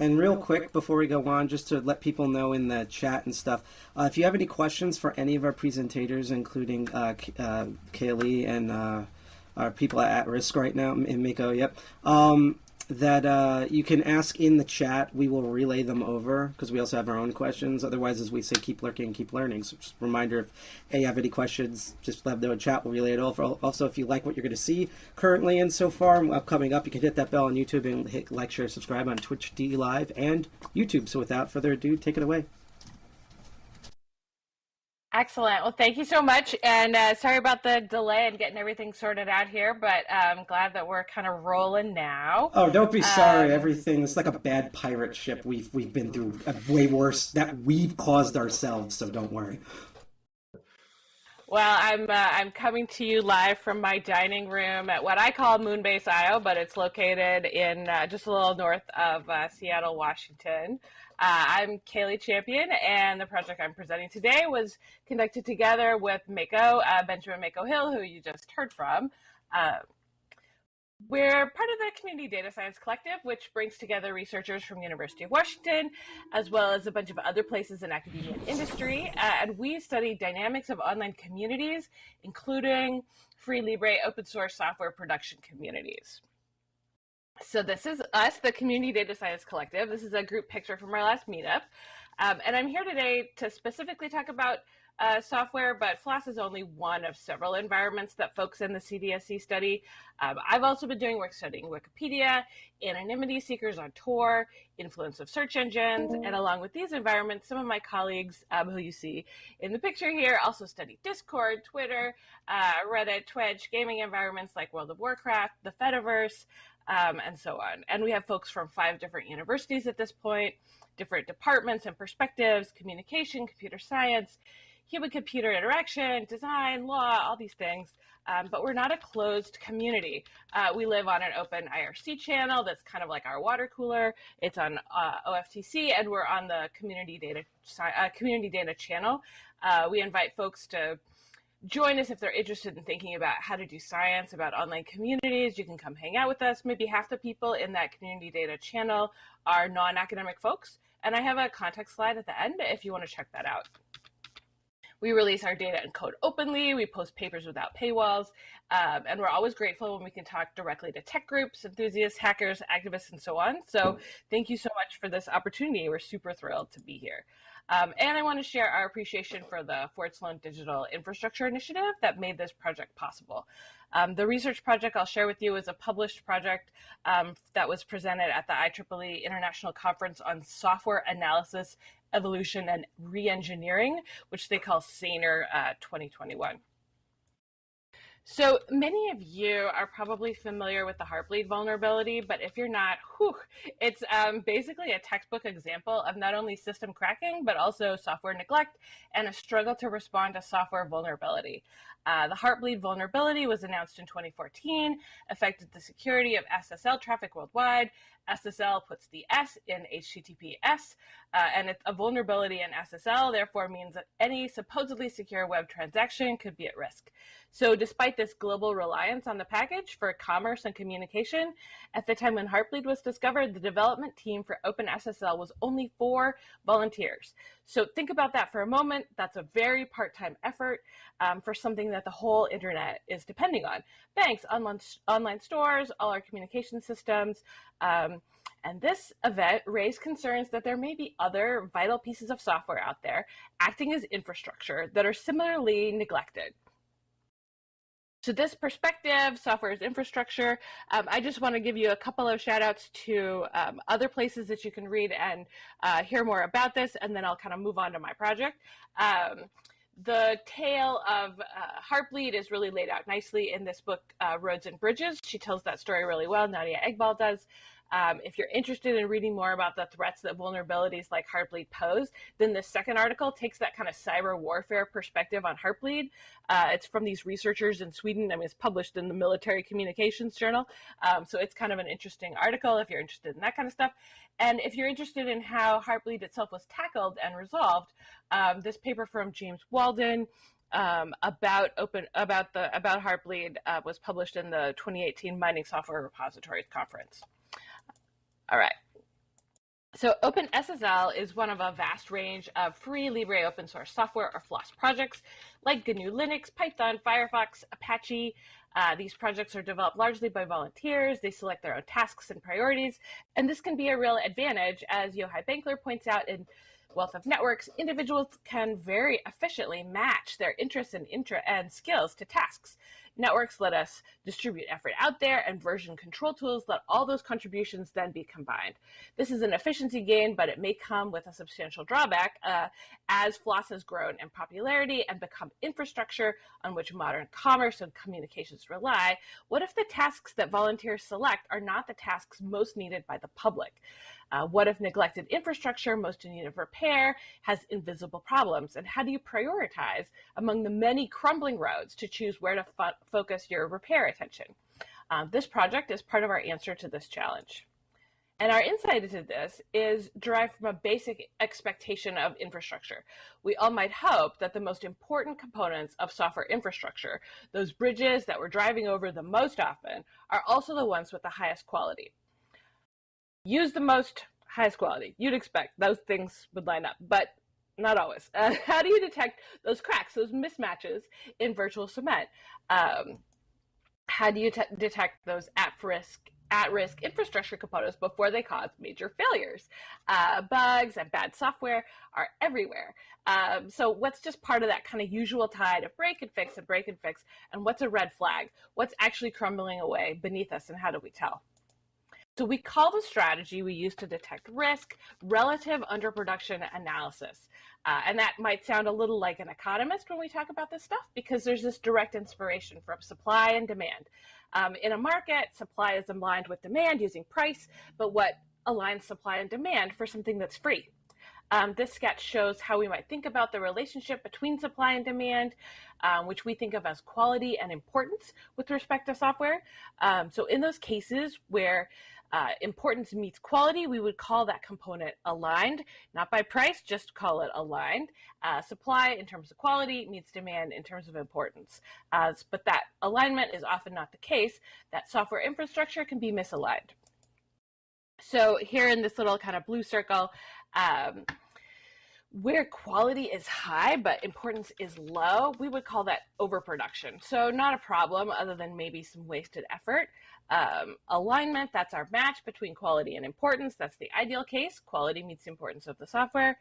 And real quick before we go on, just to let people know in the chat and stuff, if you have any questions for any of our presentators, including Kaylee and our people at risk right now in Mako, yep, that you can ask in the chat. We will relay them over because we also have our own questions. Otherwise, as we say, keep lurking, keep learning. So just a reminder, if you have any questions, just let them know in chat. We'll relay it over. Also, if you like what you're going to see currently and so far coming up, you can hit that bell on YouTube and hit like, share, subscribe on Twitch D Live and YouTube. So without further ado, take it away. Excellent. Well, thank you so much. And sorry about the delay in getting everything sorted out here, but I'm glad that we're kind of rolling now. Oh, don't be sorry. Everything's like a bad pirate ship. We've been through way worse that we've caused ourselves, so don't worry. Well, I'm coming to you live from my dining room at what I call Moonbase, Iowa, but it's located in just a little north of Seattle, Washington. I'm Kaylea Champion, and the project I'm presenting today was conducted together with Mako, Benjamin Mako Hill, who you just heard from. We're part of the Community Data Science Collective, which brings together researchers from the University of Washington, as well as a bunch of other places in academia and industry. And we study dynamics of online communities, including free libre open source software production communities. So this is us, the Community Data Science Collective. This is a group picture from our last meetup. And I'm here today to specifically talk about software, but FLAS is only one of several environments that folks in the CDSC study. I've also been doing work studying Wikipedia, anonymity seekers on Tor, influence of search engines, and along with these environments, some of my colleagues who you see in the picture here also study Discord, Twitter, Reddit, Twitch, gaming environments like World of Warcraft, the Fediverse, and so on. And we have folks from 5 different universities at this point, different departments and perspectives, communication, computer science, human-computer interaction, design, law, all these things. But we're not a closed community. We live on an open IRC channel that's kind of like our water cooler. It's on OFTC, and we're on the community data channel. We invite folks to join us if they're interested in thinking about how to do science, about online communities. You can come hang out with us. Maybe half the people in that community data channel are non-academic folks. And I have a context slide at the end if you want to check that out. We release our data and code openly. We post papers without paywalls. And we're always grateful when we can talk directly to tech groups, enthusiasts, hackers, activists, and so on. So thank you so much for this opportunity. We're super thrilled to be here. And I want to share our appreciation for the Ford Sloan Digital Infrastructure Initiative that made this project possible. The research project I'll share with you is a published project that was presented at the IEEE International Conference on Software Analysis, Evolution, and Reengineering, which they call SANER 2021. So many of you are probably familiar with the Heartbleed vulnerability, but if you're not, it's basically a textbook example of not only system cracking, but also software neglect and a struggle to respond to software vulnerability. The Heartbleed vulnerability was announced in 2014, affected the security of SSL traffic worldwide. SSL puts the S in HTTPS, and a vulnerability in SSL therefore means that any supposedly secure web transaction could be at risk. So despite this global reliance on the package for commerce and communication, at the time when Heartbleed was discovered, the development team for OpenSSL was only 4 volunteers. So think about that for a moment. That's a very part-time effort for something that the whole internet is depending on. Banks, online stores, all our communication systems. And this event raised concerns that there may be other vital pieces of software out there acting as infrastructure that are similarly neglected. So this perspective, software as infrastructure, I just want to give you a couple of shout outs to other places that you can read and hear more about this, and then I'll kind of move on to my project. The tale of Heartbleed is really laid out nicely in this book, Roads and Bridges. She tells that story really well, Nadia Egbal does. If you're interested in reading more about the threats that vulnerabilities like Heartbleed pose, then the second article takes that kind of cyber warfare perspective on Heartbleed. It's from these researchers in Sweden. I mean, it's published in the Military Communications Journal. So it's kind of an interesting article if you're interested in that kind of stuff. And if you're interested in how Heartbleed itself was tackled and resolved, this paper from James Walden about Heartbleed was published in the 2018 Mining Software Repositories Conference. All right. So OpenSSL is one of a vast range of free Libre open source software or FLOSS projects like GNU Linux, Python, Firefox, Apache. These projects are developed largely by volunteers. They select their own tasks and priorities, and this can be a real advantage. As Yochai Benkler points out in Wealth of Networks, individuals can very efficiently match their interests and skills to tasks. Networks let us distribute effort out there, and version control tools let all those contributions then be combined. This is an efficiency gain, but it may come with a substantial drawback. As FLOSS has grown in popularity and become infrastructure on which modern commerce and communications rely, what if the tasks that volunteers select are not the tasks most needed by the public? What if neglected infrastructure, most in need of repair, has invisible problems? And how do you prioritize among the many crumbling roads to choose where to focus your repair attention? This project is part of our answer to this challenge. And our insight into this is derived from a basic expectation of infrastructure. We all might hope that the most important components of software infrastructure, those bridges that we're driving over the most often, are also the ones with the highest quality. Use the most, highest quality. You'd expect those things would line up, but not always. How do you detect those cracks, those mismatches in virtual cement? How do you detect those at-risk infrastructure components before they cause major failures? Bugs and bad software are everywhere. So what's just part of that kind of usual tide of break and fix, and what's a red flag? What's actually crumbling away beneath us, and how do we tell? So we call the strategy we use to detect risk relative underproduction analysis. And that might sound a little like an economist when we talk about this stuff, because there's this direct inspiration from supply and demand. In a market, supply is aligned with demand using price, but what aligns supply and demand for something that's free? This sketch shows how we might think about the relationship between supply and demand, which we think of as quality and importance with respect to software. So in those cases where importance meets quality, we would call that component aligned, not by price, just call it aligned. Supply in terms of quality meets demand in terms of importance. But that alignment is often not the case. That software infrastructure can be misaligned. So here in this little kind of blue circle, where quality is high but importance is low, we would call that overproduction. So not a problem other than maybe some wasted effort. Alignment, that's our match between quality and importance. That's the ideal case. Quality meets the importance of the software.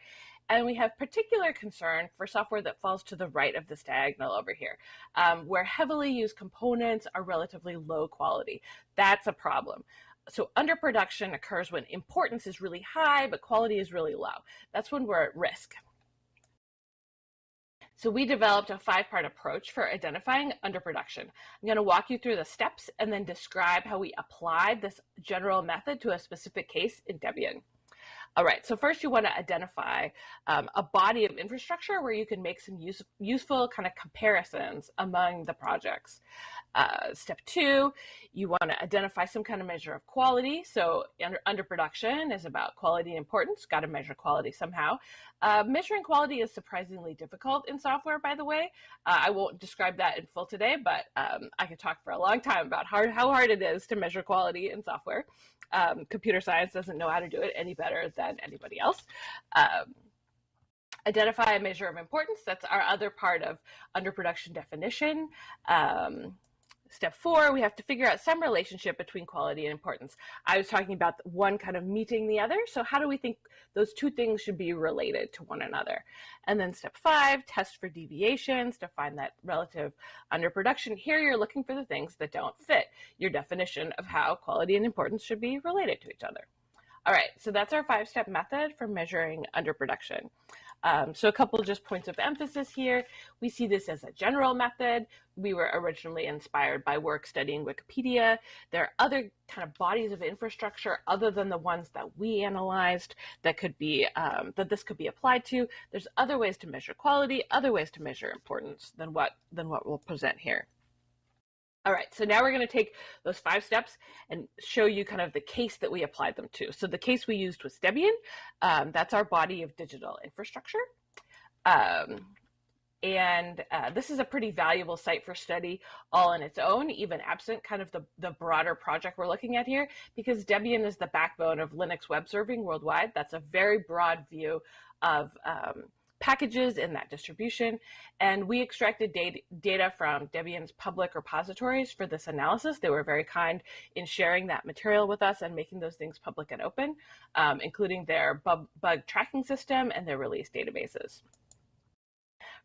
And we have particular concern for software that falls to the right of this diagonal over here, where heavily used components are relatively low quality. That's a problem. So underproduction occurs when importance is really high, but quality is really low. That's when we're at risk. So we developed a 5-part approach for identifying underproduction. I'm going to walk you through the steps and then describe how we applied this general method to a specific case in Debian. All right, so first you want to identify a body of infrastructure where you can make some useful kind of comparisons among the projects. Step 2, you want to identify some kind of measure of quality. So underproduction is about quality and importance. Got to measure quality somehow. Measuring quality is surprisingly difficult in software, by the way. I won't describe that in full today, but I could talk for a long time about how hard it is to measure quality in software. Computer science doesn't know how to do it any better than anybody else. Identify a measure of importance. That's our other part of underproduction definition. Step 4, we have to figure out some relationship between quality and importance. I was talking about one kind of meeting the other. So how do we think those two things should be related to one another? And then step 5, test for deviations to find that relative underproduction. Here you're looking for the things that don't fit your definition of how quality and importance should be related to each other. All right, so that's our 5-step method for measuring underproduction. So a couple just points of emphasis here. We see this as a general method. We were originally inspired by work studying Wikipedia. There are other kind of bodies of infrastructure other than the ones that we analyzed that could be that this could be applied to. There's other ways to measure quality, other ways to measure importance than what we'll present here. All right, so now we're going to take those 5 steps and show you kind of the case that we applied them to. So the case we used was Debian. That's our body of digital infrastructure. And this is a pretty valuable site for study all on its own, even absent kind of the broader project we're looking at here, because Debian is the backbone of Linux web serving worldwide. That's a very broad view of packages in that distribution. And we extracted data from Debian's public repositories for this analysis. They were very kind in sharing that material with us and making those things public and open, including their bug tracking system and their release databases.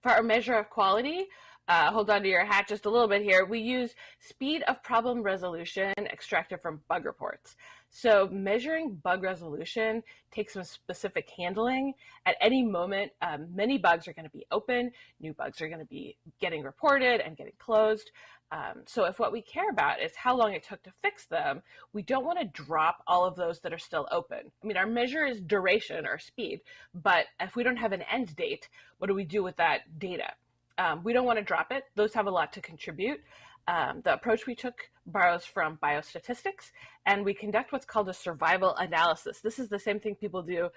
For our measure of quality, hold on to your hat just a little bit here, we use speed of problem resolution extracted from bug reports. So measuring bug resolution takes some specific handling. At any moment, many bugs are going to be open, new bugs are going to be getting reported and getting closed. So if what we care about is how long it took to fix them, we don't want to drop all of those that are still open. I mean, our measure is duration or speed, but if we don't have an end date, what do we do with that data? We don't want to drop it. Those have a lot to contribute. The approach we took borrows from biostatistics, and we conduct what's called a survival analysis. This is the same thing people do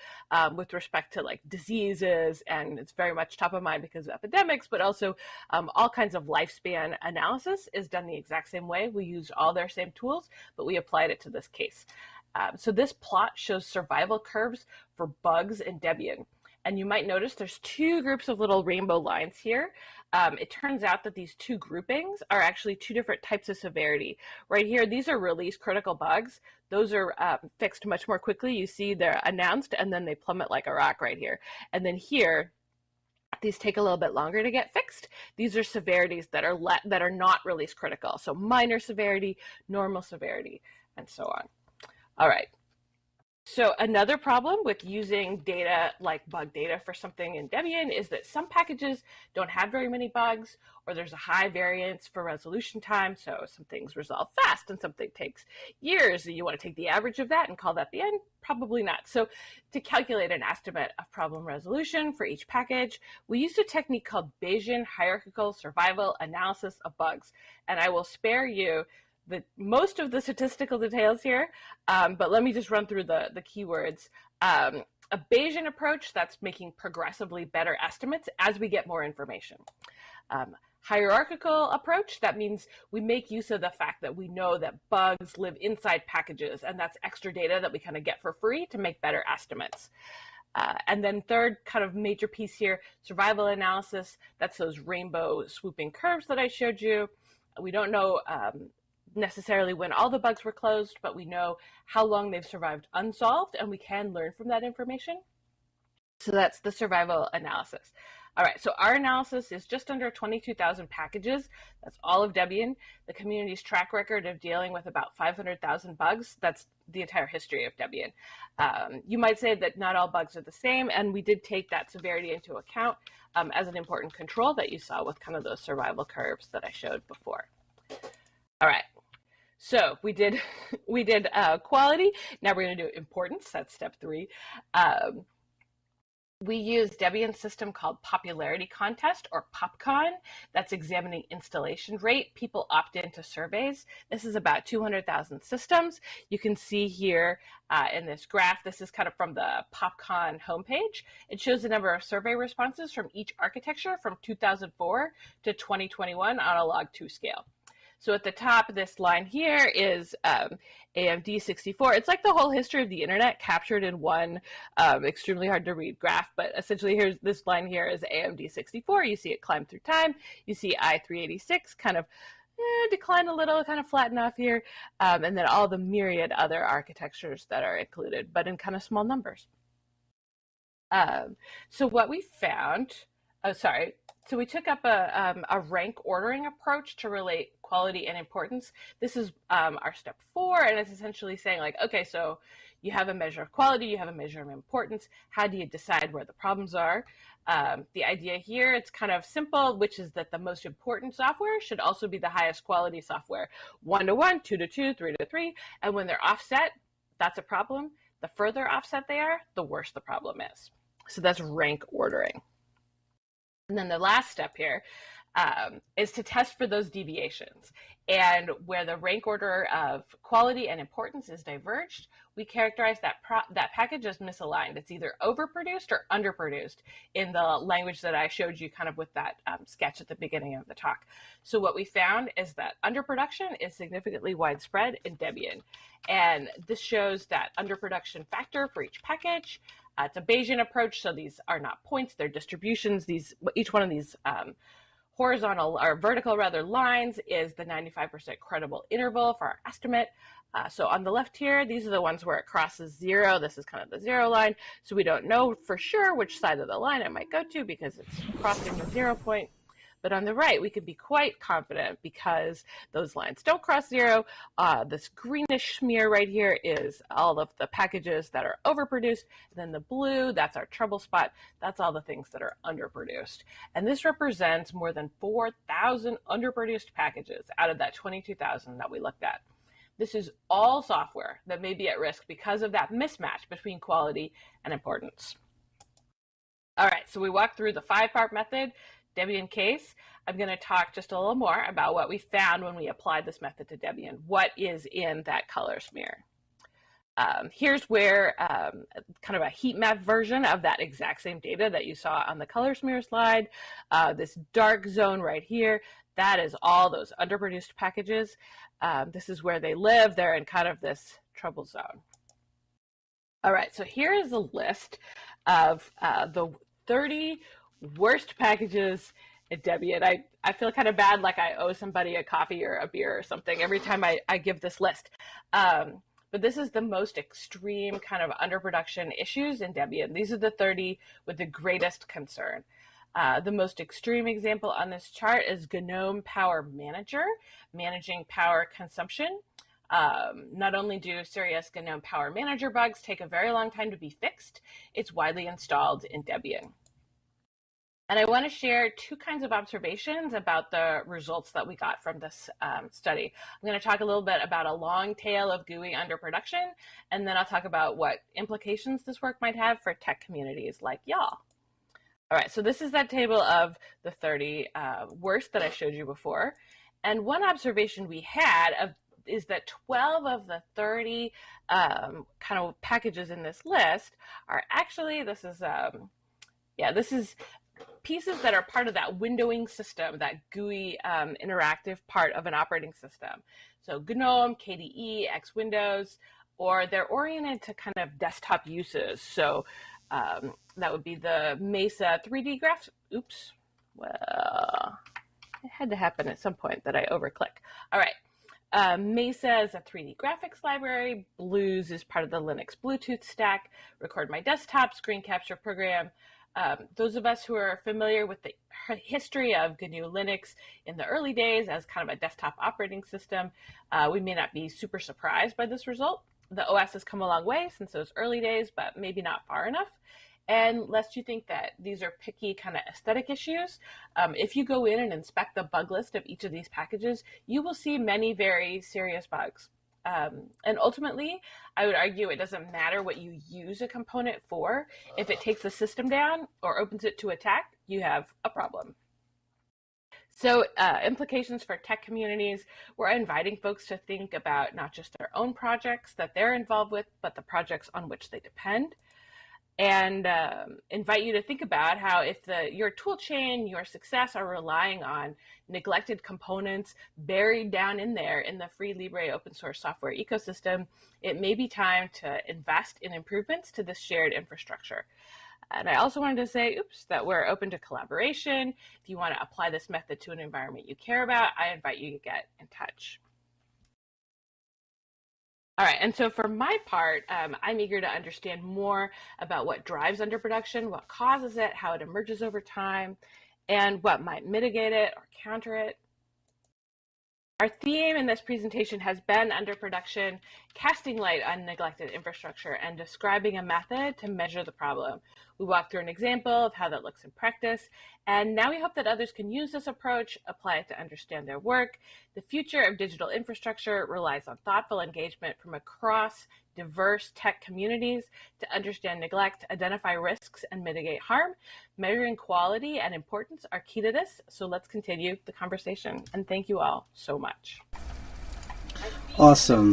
with respect to like diseases, and it's very much top of mind because of epidemics, but also all kinds of lifespan analysis is done the exact same way. We used all their same tools, but we applied it to this case. So this plot shows survival curves for bugs in Debian. And you might notice there's two groups of little rainbow lines here. It turns out that these two groupings are actually two different types of severity. Right here, these are release critical bugs. Those are fixed much more quickly. You see they're announced and then they plummet like a rock right here. And then here, these take a little bit longer to get fixed. These are severities that are not release critical. So minor severity, normal severity, and so on. All right. So another problem with using data like bug data for something in Debian is that some packages don't have very many bugs, or there's a high variance for resolution time. So some things resolve fast and something takes years. You want to take the average of that and call that the end? Probably not. So to calculate an estimate of problem resolution for each package, we used a technique called Bayesian hierarchical survival analysis of bugs. And I will spare you most of the statistical details here, but let me just run through the keywords. A Bayesian approach, that's making progressively better estimates as we get more information. Hierarchical approach, that means we make use of the fact that we know that bugs live inside packages, and that's extra data that we kind of get for free to make better estimates. And then third kind of major piece here, survival analysis, that's those rainbow swooping curves that I showed you. We don't know necessarily when all the bugs were closed, but we know how long they've survived unsolved, and we can learn from that information. So that's the survival analysis. All right, so our analysis is just under 22,000 packages. That's all of Debian. The community's track record of dealing with about 500,000 bugs, that's the entire history of Debian. You might say that not all bugs are the same, and we did take that severity into account as an important control that you saw with kind of those survival curves that I showed before. All right. So we did quality. Now we're going to do importance. That's step 3. We use Debian's system called Popularity Contest, or PopCon. That's examining installation rate. People opt into surveys. This is about 200,000 systems. You can see here in this graph, this is kind of from the PopCon homepage. It shows the number of survey responses from each architecture from 2004 to 2021 on a log2 scale. So at the top, this line here is AMD 64. It's like the whole history of the internet captured in one extremely hard to read graph, but essentially here's this line here is AMD 64. You see it climb through time. You see i386 kind of decline a little, kind of flatten off here, and then all the myriad other architectures that are included, but in kind of small numbers. So what we found, so we took up a rank ordering approach to relate quality and importance. This is our step 4, and it's essentially saying like, okay, so you have a measure of quality, you have a measure of importance. How do you decide where the problems are? The idea here, it's kind of simple, which is that the most important software should also be the highest quality software. 1 to 1, 2 to 2, 3 to 3, and when they're offset, that's a problem. The further offset they are, the worse the problem is. So that's rank ordering. And then the last step here, is to test for those deviations. And where the rank order of quality and importance is diverged, we characterize that package as misaligned. It's either overproduced or underproduced in the language that I showed you kind of with that sketch at the beginning of the talk. So what we found is that underproduction is significantly widespread in Debian. And this shows that underproduction factor for each package. It's a Bayesian approach, so these are not points, they're distributions. Each one of these horizontal or vertical rather lines is the 95% credible interval for our estimate. So on the left here, these are the ones where it crosses 0. This is kind of the 0 line. So we don't know for sure which side of the line it might go to because it's crossing the 0 point. But on the right, we can be quite confident because those lines don't cross 0. This greenish smear right here is all of the packages that are overproduced. And then the blue, that's our trouble spot. That's all the things that are underproduced. And this represents more than 4,000 underproduced packages out of that 22,000 that we looked at. This is all software that may be at risk because of that mismatch between quality and importance. All right, so we walked through the 5-part method, Debian case. I'm going to talk just a little more about what we found when we applied this method to Debian. What is in that color smear? Here's where kind of a heat map version of that exact same data that you saw on the color smear slide. This dark zone right here, that is all those underproduced packages. This is where they live. They're in kind of this trouble zone. All right, so here is a list of the 30 worst packages in Debian. I feel kind of bad, like I owe somebody a coffee or a beer or something every time I give this list. But this is the most extreme kind of underproduction issues in Debian. These are the 30 with the greatest concern. The most extreme example on this chart is GNOME Power Manager, managing power consumption. Not only do serious GNOME Power Manager bugs take a very long time to be fixed, it's widely installed in Debian. And I want to share 2 kinds of observations about the results that we got from this study. I'm going to talk a little bit about a long tail of GUI underproduction, and then I'll talk about what implications this work might have for tech communities like y'all. All right, so this is that table of the 30 worst that I showed you before. And one observation we had is that 12 of the 30 kind of packages in this list are actually, this is pieces that are part of that windowing system, that GUI interactive part of an operating system. So GNOME, KDE, X Windows, or they're oriented to kind of desktop uses. So that would be the Mesa 3D graph. Oops. Well, it had to happen at some point that I overclick. All right. Mesa is a 3D graphics library. Blues is part of the Linux Bluetooth stack. Record My Desktop screen capture program. Those of us who are familiar with the history of GNU Linux in the early days as kind of a desktop operating system, we may not be super surprised by this result. The OS has come a long way since those early days, but maybe not far enough. And lest you think that these are picky kind of aesthetic issues, if you go in and inspect the bug list of each of these packages, you will see many very serious bugs. And ultimately, I would argue it doesn't matter what you use a component for. If it takes the system down or opens it to attack, you have a problem. So implications for tech communities, we're inviting folks to think about not just their own projects that they're involved with, but the projects on which they depend. And invite you to think about how if your tool chain, your success are relying on neglected components buried down in there in the free Libre open source software ecosystem, it may be time to invest in improvements to this shared infrastructure. And I also wanted to say, that we're open to collaboration. If you want to apply this method to an environment you care about, I invite you to get in touch. All right, and so for my part, I'm eager to understand more about what drives underproduction, what causes it, how it emerges over time, and what might mitigate it or counter it. Our theme in this presentation has been underproduction, casting light on neglected infrastructure and describing a method to measure the problem. We walked through an example of how that looks in practice, and now we hope that others can use this approach, apply it to understand their work. The future of digital infrastructure relies on thoughtful engagement from across diverse tech communities to understand neglect, identify risks, and mitigate harm. Measuring quality and importance are key to this. So let's continue the conversation. And thank you all so much. Awesome.